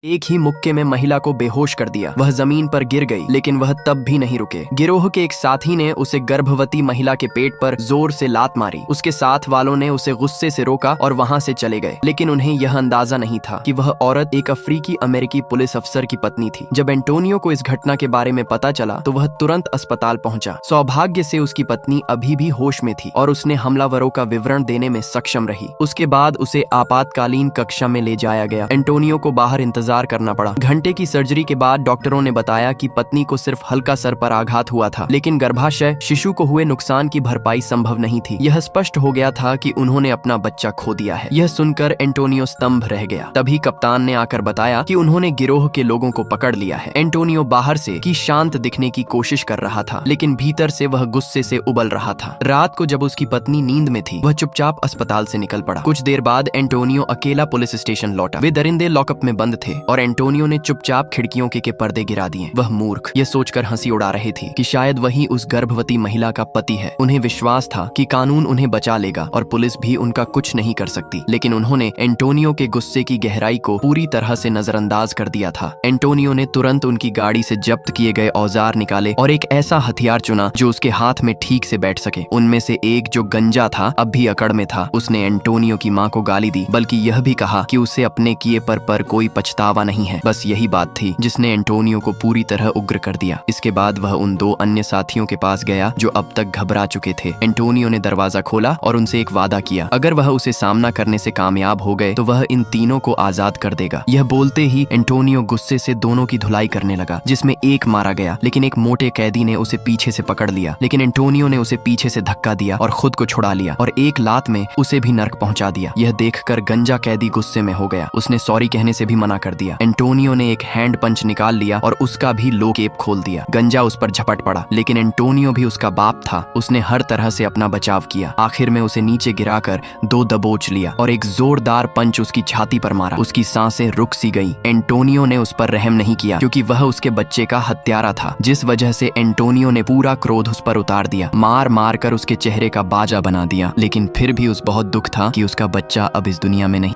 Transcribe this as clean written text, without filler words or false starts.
एक ही मुक्के में महिला को बेहोश कर दिया। वह जमीन पर गिर गई, लेकिन वह तब भी नहीं रुके। गिरोह के एक साथी ने उसे गर्भवती महिला के पेट पर जोर से लात मारी। उसके साथ वालों ने उसे गुस्से से रोका और वहां से चले गए, लेकिन उन्हें यह अंदाजा नहीं था कि वह औरत एक अफ्रीकी अमेरिकी पुलिस अफसर की पत्नी थी। जब एंटोनियो को इस घटना के बारे में पता चला तो वह तुरंत अस्पताल पहुंचा। सौभाग्य से उसकी पत्नी अभी भी होश में थी और उसने हमलावरों का विवरण देने में सक्षम रही। उसके बाद उसे आपातकालीन कक्षा में ले जाया गया। एंटोनियो को बाहर इंतजार करना पड़ा। घंटे की सर्जरी के बाद डॉक्टरों ने बताया कि पत्नी को सिर्फ हल्का सर पर आघात हुआ था, लेकिन गर्भाशय शिशु को हुए नुकसान की भरपाई संभव नहीं थी। यह स्पष्ट हो गया था कि उन्होंने अपना बच्चा खो दिया है। यह सुनकर एंटोनियो स्तंभ रह गया। तभी कप्तान ने आकर बताया कि उन्होंने गिरोह के लोगों को पकड़ लिया है। एंटोनियो बाहर से की शांत दिखने की कोशिश कर रहा था, लेकिन भीतर से वह गुस्से से उबल रहा था। रात को जब उसकी पत्नी नींद में थी, वह चुपचाप अस्पताल से निकल पड़ा। कुछ देर बाद एंटोनियो अकेला पुलिस स्टेशन लौटा। वे दरिंदे लॉकअप में बंद थे और एंटोनियो ने चुपचाप खिड़कियों के पर्दे गिरा दिए। वह मूर्ख यह सोचकर हंसी उड़ा रहे थे कि शायद वही उस गर्भवती महिला का पति है। उन्हें विश्वास था कि कानून उन्हें बचा लेगा और पुलिस भी उनका कुछ नहीं कर सकती, लेकिन उन्होंने एंटोनियो के गुस्से की गहराई को पूरी तरह से नजरअंदाज कर दिया था। एंटोनियो ने तुरंत उनकी गाड़ी से जब्त किए गए औजार निकाले और एक ऐसा हथियार चुना जो उसके हाथ में ठीक से बैठ सके। उनमें से एक, जो गंजा था, अब भी अकड़ में था। उसने एंटोनियो की मां को गाली दी, बल्कि यह भी कहा कि उसे अपने किए पर कोई पछतावा नहीं है। बस यही बात थी जिसने एंटोनियो को पूरी तरह उग्र कर दिया। इसके बाद वह उन दो अन्य साथियों के पास गया जो अब तक घबरा चुके थे। एंटोनियो ने दरवाजा खोला और उनसे एक वादा किया, अगर वह उसे सामना करने से कामयाब हो गए तो वह इन तीनों को आजाद कर देगा। यह बोलते ही एंटोनियो गुस्से से दोनों की धुलाई करने लगा, जिसमें एक मारा गया, लेकिन एक मोटे कैदी ने उसे पीछे से पकड़ लिया। लेकिन एंटोनियो ने उसे पीछे से धक्का दिया और खुद को छुड़ा लिया और एक लात में उसे भी नर्क पहुंचा दिया। यह देखकर गंजा कैदी गुस्से में हो गया। उसने सॉरी कहने से भी मना कर दिया। एंटोनियो ने एक हैंड पंच निकाल लिया और उसका भी लो केप खोल दिया। गंजा उस पर झपट पड़ा, लेकिन एंटोनियो भी उसका बाप था। उसने हर तरह से अपना बचाव किया। आखिर में उसे नीचे गिराकर दो दबोच लिया और एक जोरदार पंच उसकी छाती पर मारा। उसकी सांसें रुक सी गईं। एंटोनियो ने उस पर रहम नहीं किया, क्योंकि वह उसके बच्चे का हत्यारा था, जिस वजह से एंटोनियो ने पूरा क्रोध उस पर उतार दिया। मार मार कर उसके चेहरे का बाजा बना दिया। लेकिन फिर भी उस बहुत दुख था कि उसका बच्चा अब इस दुनिया में नहीं।